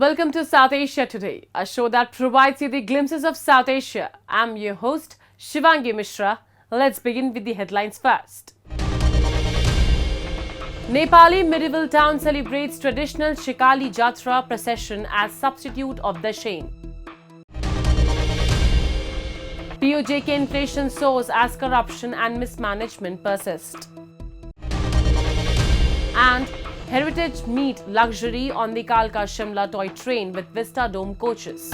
Welcome to South Asia Today, a show that provides you the glimpses of South Asia. I'm your host, Shivangi Mishra. Let's begin with the headlines first. Nepali medieval town celebrates traditional Shikali Jatra procession as substitute of Dashain. PoJK inflation soars as corruption and mismanagement persist. And Heritage meet luxury on the Kalka Shimla toy train with Vista Dome coaches.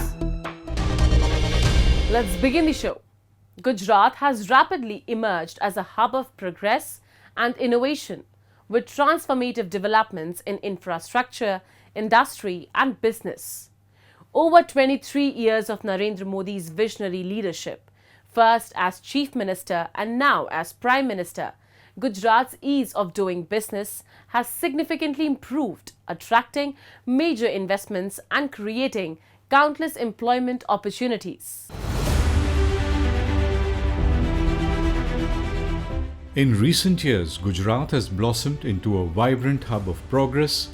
Let's begin the show. Gujarat has rapidly emerged as a hub of progress and innovation with transformative developments in infrastructure, industry and business. Over 23 years of Narendra Modi's visionary leadership, first as Chief Minister and now as Prime Minister, Gujarat's ease of doing business has significantly improved, attracting major investments and creating countless employment opportunities. In recent years, Gujarat has blossomed into a vibrant hub of progress,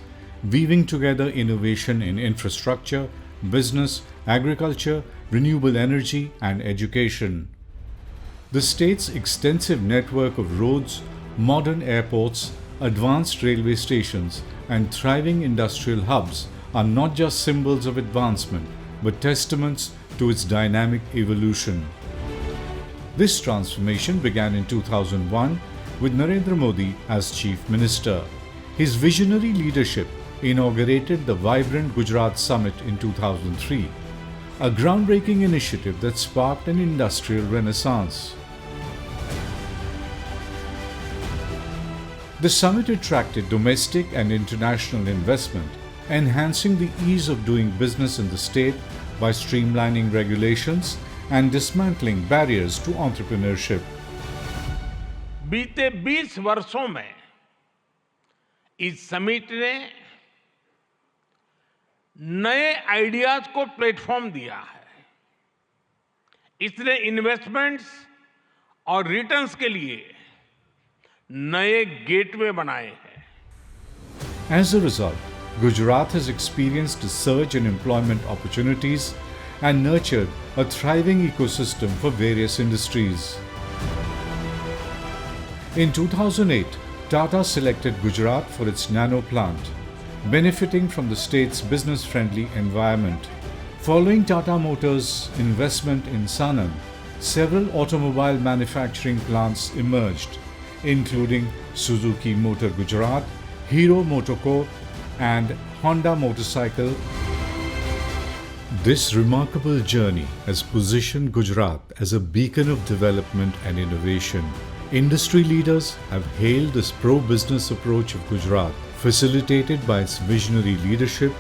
weaving together innovation in infrastructure, business, agriculture, renewable energy, and education. The state's extensive network of roads, modern airports, advanced railway stations, and thriving industrial hubs are not just symbols of advancement, but testaments to its dynamic evolution. This transformation began in 2001 with Narendra Modi as Chief Minister. His visionary leadership inaugurated the vibrant Gujarat Summit in 2003, a groundbreaking initiative that sparked an industrial renaissance. The summit attracted domestic and international investment, enhancing the ease of doing business in the state by streamlining regulations and dismantling barriers to entrepreneurship. बीते 20 वर्षों में इस summit ने नए ideas को platform दिया है। इसने इन्वेस्टमेंट्स और रिटर्न्स के लिए नए गेटवे बनाए हैं। As a result, Gujarat has experienced a surge in employment opportunities and nurtured a thriving ecosystem for various industries. In 2008, Tata selected Gujarat for its nano plant, benefiting from the state's business-friendly environment. Following Tata Motors' investment in Sanand, several automobile manufacturing plants emerged, including Suzuki Motor Gujarat, Hero Motoco, and Honda Motorcycle. This remarkable journey has positioned Gujarat as a beacon of development and innovation. Industry leaders have hailed this pro-business approach of Gujarat, facilitated by its visionary leadership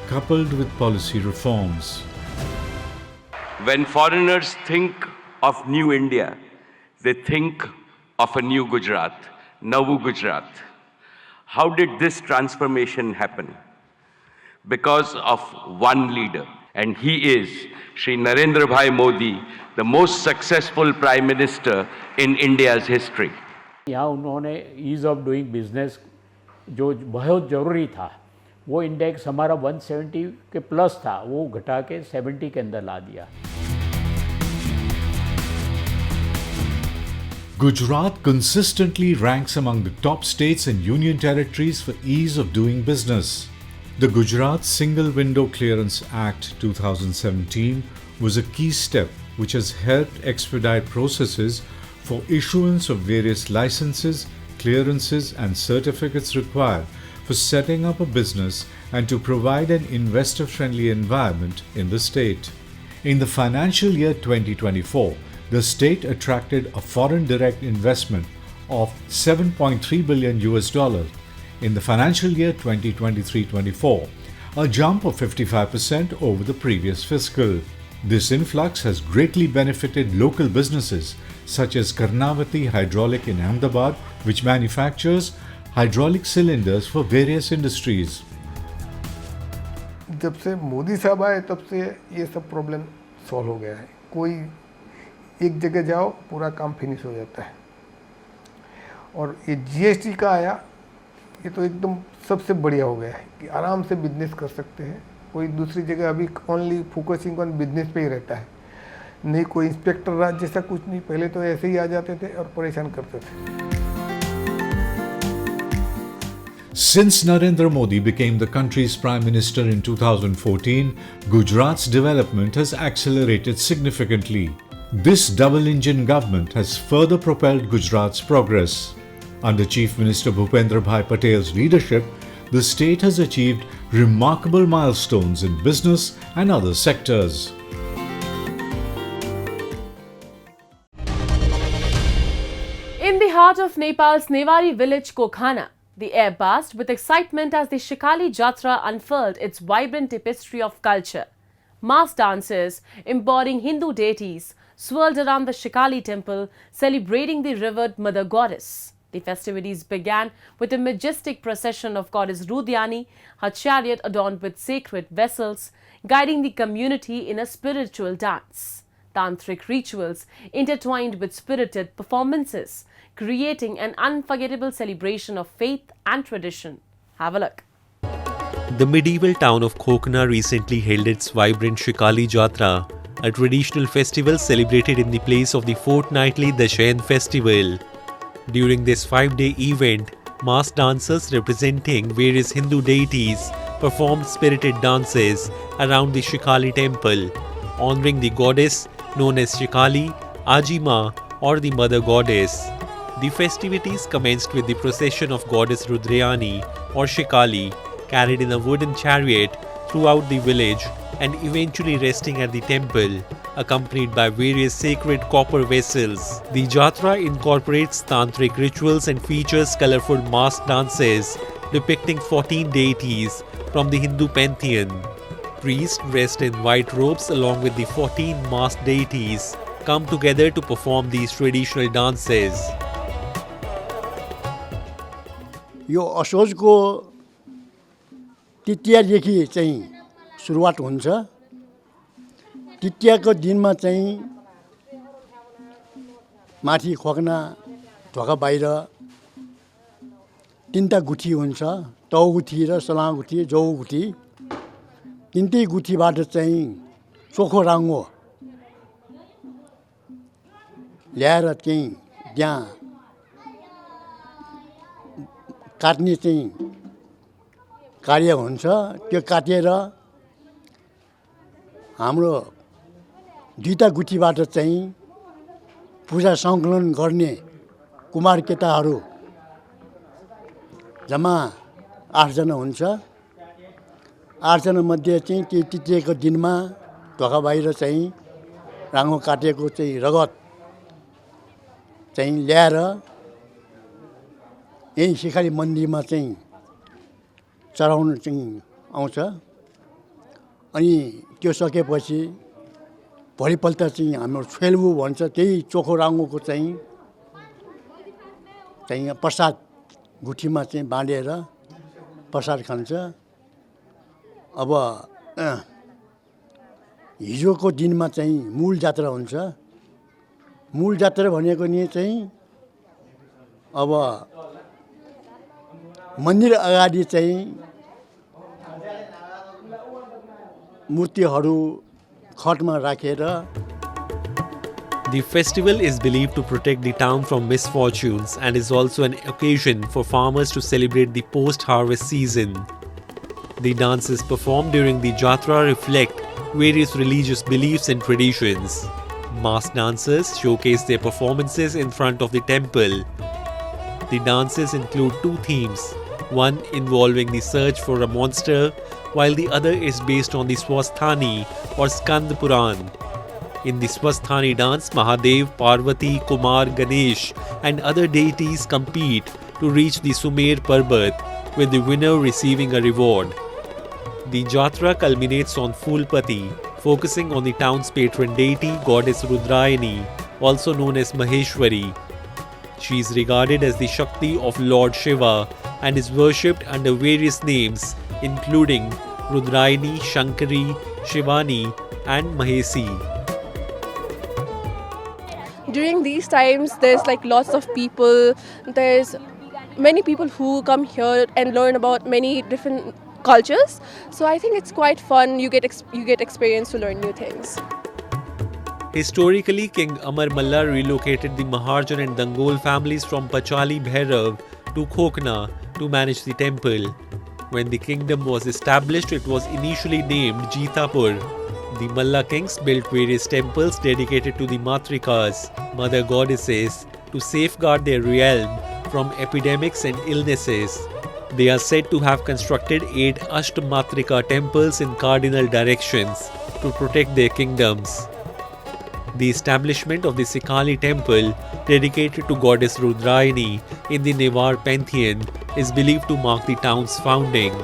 coupled with policy reforms. When foreigners think of New India, they think of a new Gujarat, Navu Gujarat. How did this transformation happen? Because of one leader, and he is Shri Narendra Bhai Modi, the most successful Prime Minister in India's history. यहाँ उन्होंने ease of doing business जो बहुत ज़रूरी था, वो index हमारा 170 के plus था, वो घटा के 70 के अंदर ला दिया। Gujarat consistently ranks among the top states and union territories for ease of doing business. The Gujarat Single Window Clearance Act 2017 was a key step which has helped expedite processes for issuance of various licenses, clearances and certificates required for setting up a business and to provide an investor-friendly environment in the state. In the financial year 2024, the state attracted a foreign direct investment of $7.3 billion in the financial year 2023-24, a jump of 55% over the previous fiscal. This influx has greatly benefited local businesses such as Karnavati Hydraulic in Ahmedabad, which manufactures hydraulic cylinders for various industries. जब से मोदी साहब आए तब से ये सब problem solve हो गया है। कोई एक जगह जाओ पूरा काम फिनिश हो जाता है। और ये जीएसटी का आया, ये तो एकदम सबसे बढ़िया हो गया है कि आराम से बिजनेस कर सकते हैं, कोई दूसरी जगह अभी ओनली फोकसिंग ऑन बिजनेस पे ही रहता है, नहीं कोई इंस्पेक्टर राज जैसा कुछ नहीं। पहले तो ऐसे ही आ जाते थे और परेशान करते थे। Since Narendra Modi became the country's Prime Minister in 2014, Gujarat's development has accelerated significantly. This double-engine government has further propelled Gujarat's progress. Under Chief Minister Bhupendra Bhai Patel's leadership, the state has achieved remarkable milestones in business and other sectors. In the heart of Nepal's Newari village Kokhana, the air buzzed with excitement as the Shikali Jatra unfurled its vibrant tapestry of culture. Mass dances embodying Hindu deities swirled around the Shikali temple, celebrating the revered mother goddess. The festivities began with a majestic procession of goddess Rudyani, her chariot adorned with sacred vessels, guiding the community in a spiritual dance. Tantric rituals intertwined with spirited performances, creating an unforgettable celebration of faith and tradition. Have a look. The medieval town of Kokhana recently held its vibrant Shikali Jatra, a traditional festival celebrated in the place of the fortnightly Dashain festival. During this 5-day event, mass dancers representing various Hindu deities performed spirited dances around the Shikali temple, honoring the goddess known as Shikali, Ajima, or the mother goddess. The festivities commenced with the procession of goddess Rudrayani or Shikali, carried in a wooden chariot throughout the village and eventually resting at the temple, accompanied by various sacred copper vessels. The Jatra incorporates tantric rituals and features colorful masked dances depicting 14 deities from the Hindu pantheon. Priests dressed in white robes along with the 14 masked deities come together to perform these traditional dances. यो असोजको तृतीयादेखि चाहिँ सुरुवात हुन्छ। तृतीयाको दिनमा चाहिँ माथि खोक्ना ढोका बाहिर तीनटा गुठी हुन्छ, तौगुठी र सलागुठी, जौगुठी। तीनटै गुठीबाट चाहिँ चोखो राङ्गो ल्याएर चाहिँ त्यहाँ काट्ने चाहिँ कार्य हुन्छ। त्यो काटेर हाम्रो दुईटा गुठीबाट चाहिँ पूजा सङ्कलन गर्ने कुमार केटाहरू जम्मा 8 जना हुन्छ। 8 जना मध्ये चाहिँ त्यो तृतीयको दिनमा ढोका बाहिर चाहिँ राङ्गो काटेको चाहिँ रगत चाहिँ ल्याएर यही शिखाली मन्दिरमा चाहिँ चढाउन चाहिँ आउँछ। अनि त्यो सकेपछि भोलिपल्ट चाहिँ हाम्रो छेलबु भन्छ, त्यही चोखो राङ्गोको चाहिँ प्रसाद गुठीमा चाहिँ बाँडेर प्रसाद खान्छ। अब हिजोको दिनमा चाहिँ मूल जात्रा हुन्छ। मूल जात्रा भनेको नि चाहिँ अब मन्दिर अगाडि चाहिँ मूर्तिहरू खटमा राखेर। The festival is believed to protect the town from misfortunes and is also an occasion for farmers to celebrate the post-harvest season. The dances performed during the Jatra reflect various religious beliefs and traditions. Mass dancers showcase their performances in front of the temple. The dances include 2 themes, one involving the search for a monster, while the other is based on the Swasthani or Skand Puran. In the Swasthani dance, Mahadev, Parvati, Kumar, Ganesh and other deities compete to reach the Sumer Parbat, with the winner receiving a reward. The Jatra culminates on Phulpati, focusing on the town's patron deity, goddess Rudrayani, also known as Maheshwari. She is regarded as the Shakti of Lord Shiva and is worshipped under various names including Rudrayani, Shankari, Shivani and Mahesi. During these times, there's like lots of people. There's many people who come here and learn about many different cultures. So I think it's quite fun. You get experience to learn new things. Historically, King Amar Malla relocated the Maharjan and Dangol families from Pachali Bhairav to Khokna to manage the temple. When the kingdom was established, it was initially named Jeetapur. The Malla kings built various temples dedicated to the Matrikas, mother goddesses, to safeguard their realm from epidemics and illnesses. They are said to have constructed 8 Ashtamatrika temples in cardinal directions to protect their kingdoms. The establishment of the Sikali temple, dedicated to goddess Rudrayani in the Newar pantheon, is believed to mark the town's founding.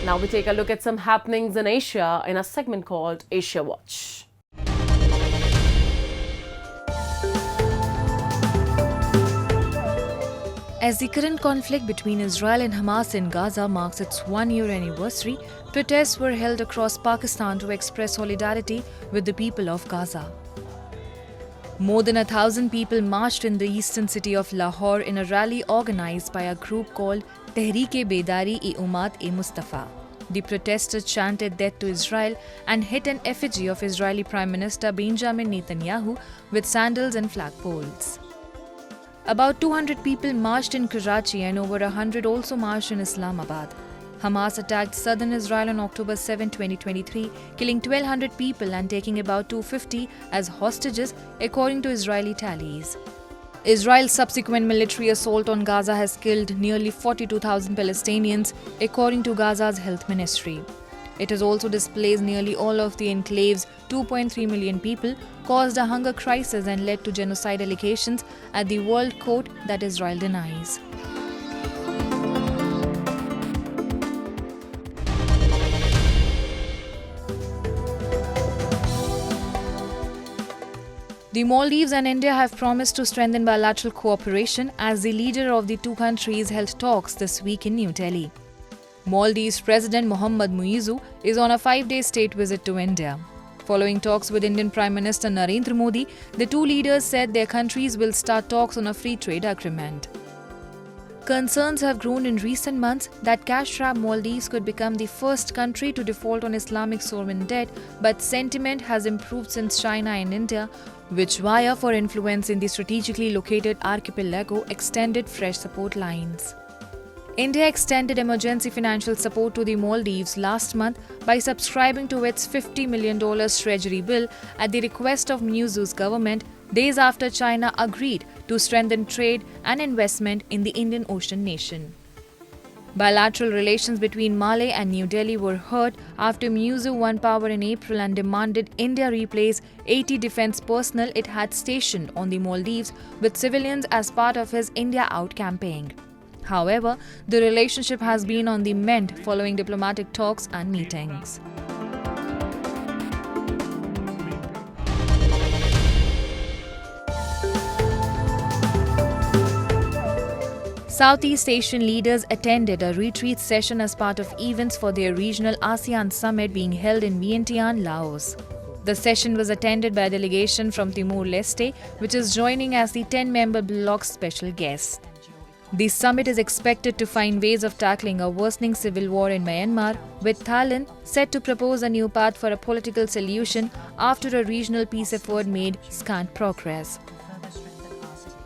Now we take a look at some happenings in Asia in a segment called Asia Watch. As the current conflict between Israel and Hamas in Gaza marks its one-year anniversary, protests were held across Pakistan to express solidarity with the people of Gaza. More than 1,000 people marched in the eastern city of Lahore in a rally organized by a group called Tehreek-e-Ummat-e-Mustafa. The protesters chanted death to Israel and hit an effigy of Israeli Prime Minister Benjamin Netanyahu with sandals and flagpoles. About 200 people marched in Karachi and over 100 also marched in Islamabad. Hamas attacked southern Israel on October 7, 2023, killing 1,200 people and taking about 250 as hostages, according to Israeli tallies. Israel's subsequent military assault on Gaza has killed nearly 42,000 Palestinians, according to Gaza's health ministry. It has also displaced nearly all of the enclave's 2.3 million people, caused a hunger crisis and led to genocide allegations at the World Court that Israel denies. The Maldives and India have promised to strengthen bilateral cooperation as the leader of the two countries held talks this week in New Delhi. Maldives President Mohammad Muizzu is on a 5-day state visit to India. Following talks with Indian Prime Minister Narendra Modi, the two leaders said their countries will start talks on a free trade agreement. Concerns have grown in recent months that cash-strapped Maldives could become the first country to default on Islamic sovereign debt, but sentiment has improved since China and India, which vie for influence in the strategically located archipelago, extended fresh support lines. India extended emergency financial support to the Maldives last month by subscribing to its $50 million treasury bill at the request of Muizzu's government, days after China agreed to strengthen trade and investment in the Indian Ocean nation. Bilateral relations between Malé and New Delhi were hurt after Muizzu won power in April and demanded India replace 80 defense personnel it had stationed on the Maldives with civilians as part of his India Out campaign. However, the relationship has been on the mend following diplomatic talks and meetings. Southeast Asian leaders attended a retreat session as part of events for their regional ASEAN summit being held in Vientiane, Laos. The session was attended by a delegation from Timor-Leste, which is joining as the 10-member bloc's special guest. The summit is expected to find ways of tackling a worsening civil war in Myanmar, with Thailand set to propose a new path for a political solution after a regional peace effort made scant progress.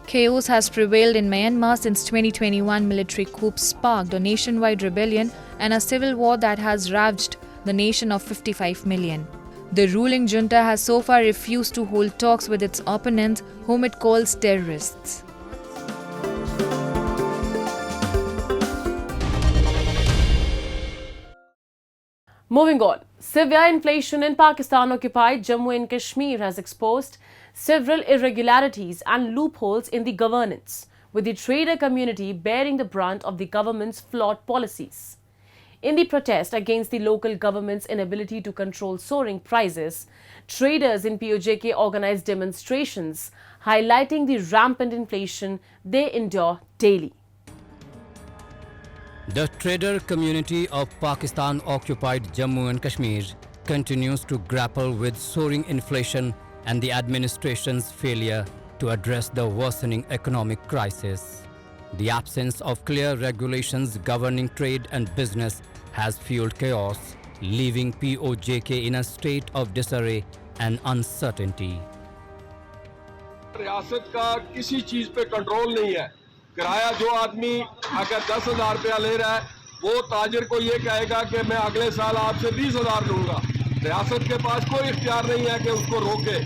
Chaos has prevailed in Myanmar since 2021 military coup sparked a nationwide rebellion and a civil war that has ravaged the nation of 55 million. The ruling junta has so far refused to hold talks with its opponents, whom it calls terrorists. Moving on, severe inflation in Pakistan-occupied Jammu and Kashmir has exposed several irregularities and loopholes in the governance, with the trader community bearing the brunt of the government's flawed policies. In the protest against the local government's inability to control soaring prices, traders in PoJK organized demonstrations highlighting the rampant inflation they endure daily. The trader community of Pakistan-occupied Jammu and Kashmir continues to grapple with soaring inflation and the administration's failure to address the worsening economic crisis. The absence of clear regulations governing trade and business has fueled chaos, leaving PoJK in a state of disarray and uncertainty. रियासत का किसी चीज पे control नहीं है। किराया जो आदमी अगर 10,000 रुपया ले रहा है, वो ताजिर को ये कहेगा कि मैं अगले साल आपसे 20,000 लूंगा। रियासत के पास कोई इख्तियार नहीं है कि उसको रोके।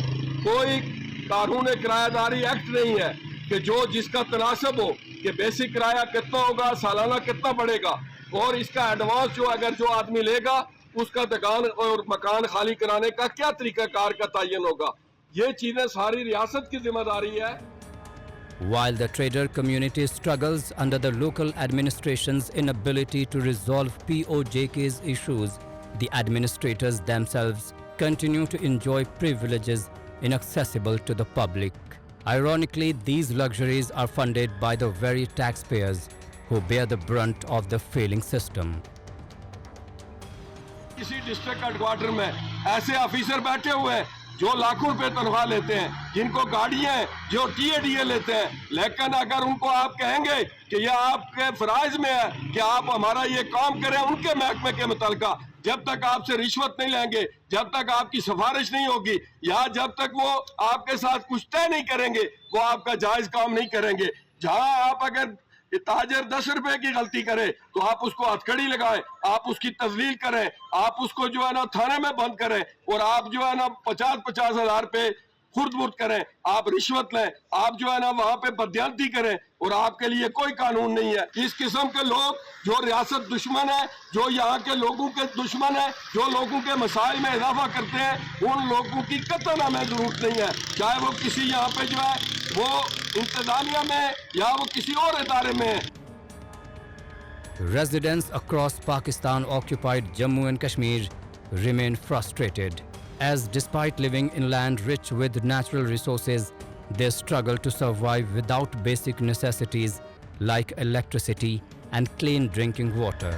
कोई कानून किरायादारी एक्ट नहीं है कि जो जिसका तनासब हो कि बेसिक किराया कितना होगा, सालाना कितना बढ़ेगा, और इसका एडवांस जो अगर जो आदमी लेगा उसका दुकान और मकान खाली कराने का क्या तरीकाकार का तयन होगा। ये चीजें सारी रियासत की जिम्मेदारी है। While the trader community struggles under the local administration's inability to resolve PoJK's issues, the administrators themselves continue to enjoy privileges inaccessible to the public. Ironically, these luxuries are funded by the very taxpayers who bear the brunt of the failing system. किसी district headquarter में ऐसे officer बैठे हुए हैं जो लाखों रुपए तनख्वाह लेते हैं, जिनको गाड़ियां हैं, जो टीए लेते हैं, लेकिन अगर उनको आप कहेंगे कि ये आपके फराइज में है कि आप हमारा ये काम करें उनके महकमे के मुतालिका, जब तक आपसे रिश्वत नहीं लेंगे, जब तक आपकी सिफारिश नहीं होगी, या जब तक वो आपके साथ कुछ तय नहीं करेंगे, वो आपका जायज काम नहीं करेंगे। जहां आप अगर ताजर 10 रुपए की गलती करे तो आप उसको हथकड़ी लगाएं, आप उसकी तजलील करें, आप उसको जो है ना थाने में बंद करें, और आप जो है ना 50-50 हजार रुपए खुर्द-बुर्द करें, आप रिश्वत लें, आप जो है ना वहां पे बदयांती करें, और आपके लिए कोई कानून नहीं है। इस किस्म के लोग जो रियासत दुश्मन है, जो यहाँ के लोगों के दुश्मन है, जो लोगों के मसाइल में इजाफा करते हैं, उन लोगों की कतई हमें जरूरत नहीं है, चाहे वो किसी यहाँ पे जो है वो इंतजामिया में या वो किसी और इदारे में है। Residents across Pakistan-occupied Jammu and Kashmir remain frustrated, as despite living in land rich with natural resources, they struggle to survive without basic necessities like electricity and clean drinking water.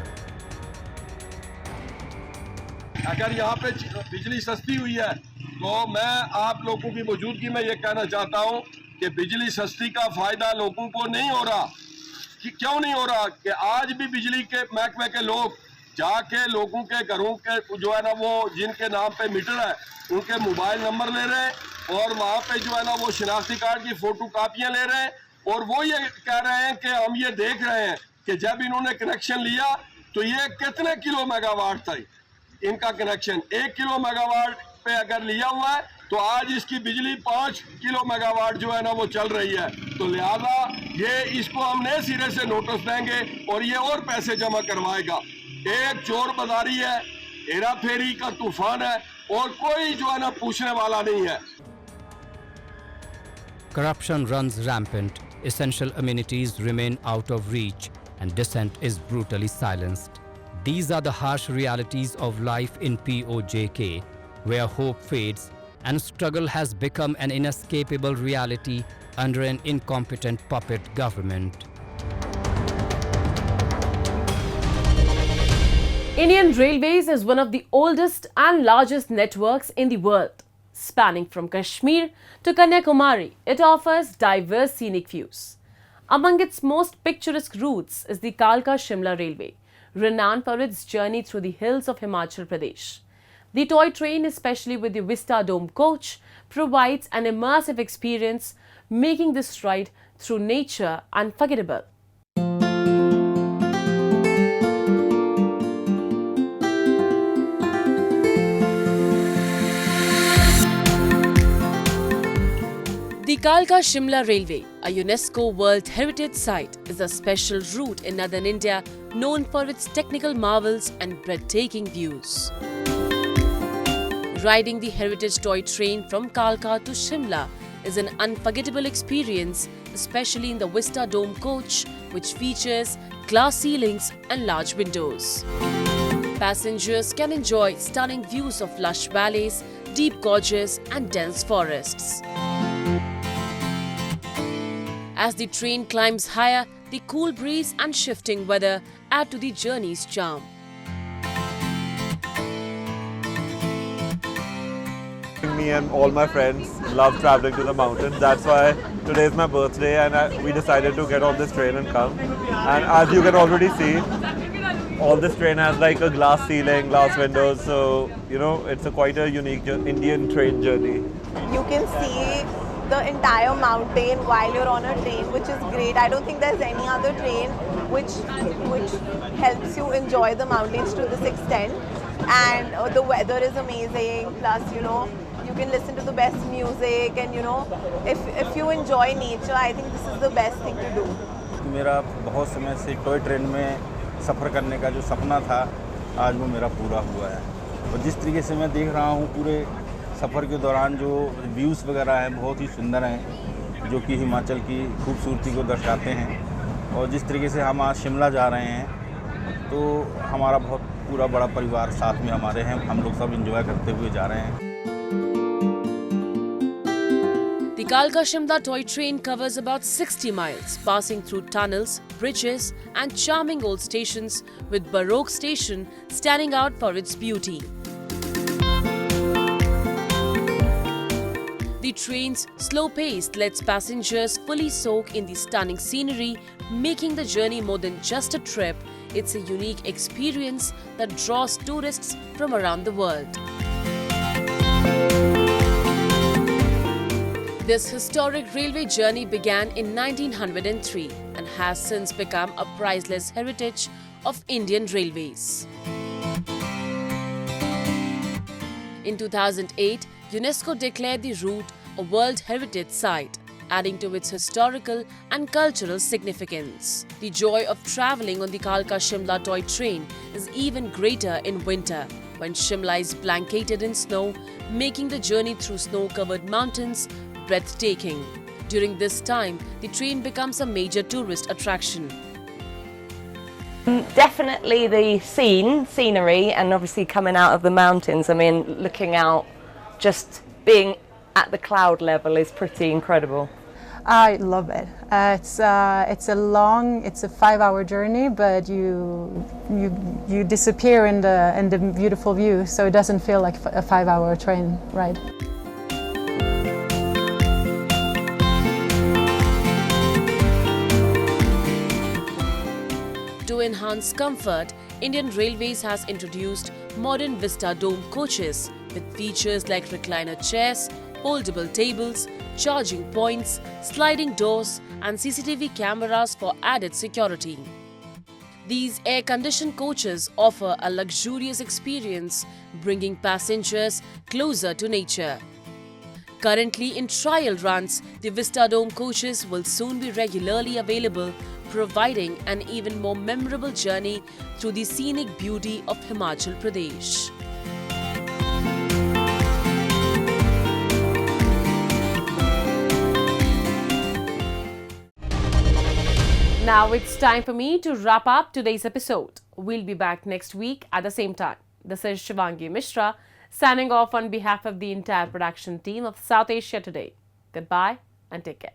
अगर यहाँ पे बिजली सस्ती हुई है तो मैं आप लोगों की मौजूदगी में ये कहना चाहता हूँ कि बिजली सस्ती का फायदा लोगों को नहीं हो रहा। कि क्यों नहीं हो रहा? कि आज भी बिजली के महकमे के लोग जाके लोगों के घरों के जो है ना वो जिनके नाम पे मीटर है उनके मोबाइल नंबर ले रहे हैं, और वहाँ पे जो है ना वो शिनाख्ती कार्ड की फोटो कापियाँ ले रहे हैं, और वो ये कह रहे हैं कि हम ये देख रहे हैं कि जब इन्होंने कनेक्शन लिया तो ये कितने किलो मेगावाट था इनका कनेक्शन। 1 किलो मेगावाट पे अगर लिया हुआ है तो आज इसकी बिजली 5 किलो मेगावाट जो है ना वो चल रही है। तो लिहाजा ये इसको हम नए सिरे से नोटिस देंगे और ये और पैसे जमा करवाएगा। एक चोर बाजारी है, हेरा फेरी का तूफान है, और कोई जो है ना पूछने वाला नहीं है। Corruption runs rampant, essential amenities remain out of reach, and dissent is brutally silenced. These are the harsh realities of life in PoJK, where hope fades and struggle has become an inescapable reality under an incompetent puppet government. Indian Railways is one of the oldest and largest networks in the world. Spanning from Kashmir to Kanyakumari, it offers diverse scenic views. Among its most picturesque routes is the Kalka-Shimla Railway, renowned for its journey through the hills of Himachal Pradesh. The toy train, especially with the Vista Dome coach, provides an immersive experience, making this ride through nature unforgettable. The Kalka-Shimla Railway, a UNESCO World Heritage Site, is a special route in northern India known for its technical marvels and breathtaking views. Riding the heritage toy train from Kalka to Shimla is an unforgettable experience, especially in the Vista Dome coach, which features glass ceilings and large windows. Passengers can enjoy stunning views of lush valleys, deep gorges and dense forests. As the train climbs higher, the cool breeze and shifting weather add to the journey's charm. me and all my friends love traveling to the mountains. That's why today is my birthday and we decided to get on this train and come. And as you can already see, all this train has like a glass ceiling, glass windows, so you know it's quite a unique Indian train journey. You can see the entire mountain while you're on a train, which is great. I don't think there's any other train which helps you enjoy the mountains to this extent. And the weather is amazing. Plus, you know, you can listen to the best music, and you know, if you enjoy nature, I think this is the best thing to do. मेरा बहुत समय से toy train में सफ़र करने का जो सपना था, आज वो मेरा पूरा हुआ है। और जिस तरीके से मैं देख रहा हूँ पूरे सफ़र के दौरान जो व्यूज़ वगैरह हैं बहुत ही सुंदर हैं, जो कि हिमाचल की खूबसूरती को दर्शाते हैं। और जिस तरीके से हम आज शिमला जा रहे हैं, तो हमारा बहुत पूरा बड़ा परिवार साथ में हमारे हैं, हम लोग सब एंजॉय करते हुए जा रहे हैं। The Kalka-Shimla toy train covers about 60 miles, passing through tunnels, bridges and charming old stations, with Baroque station standing out for its beauty. The train's slow pace lets passengers fully soak in the stunning scenery, making the journey more than just a trip. It's a unique experience that draws tourists from around the world. This historic railway journey began in 1903 and has since become a priceless heritage of Indian Railways. In 2008, UNESCO declared the route a World Heritage Site, adding to its historical and cultural significance. The joy of travelling on the Kalka-Shimla toy train is even greater in winter, when Shimla is blanketed in snow, making the journey through snow-covered mountains breathtaking. During this time, the train becomes a major tourist attraction. Definitely the scenery, and obviously coming out of the mountains. I mean, looking out, just being at the cloud level is pretty incredible. I love it. It's a 5-hour journey, but you disappear in the beautiful view, so it doesn't feel like a 5-hour train ride. To enhance comfort, Indian Railways has introduced modern Vista Dome coaches with features like recliner chairs, foldable tables, charging points, sliding doors and CCTV cameras for added security. These air-conditioned coaches offer a luxurious experience, bringing passengers closer to nature. Currently in trial runs, the Vista Dome coaches will soon be regularly available, providing an even more memorable journey through the scenic beauty of Himachal Pradesh. Now it's time for me to wrap up today's episode. We'll be back next week at the same time. This is Shivangi Mishra, signing off on behalf of the entire production team of South Asia Today. Goodbye and take care.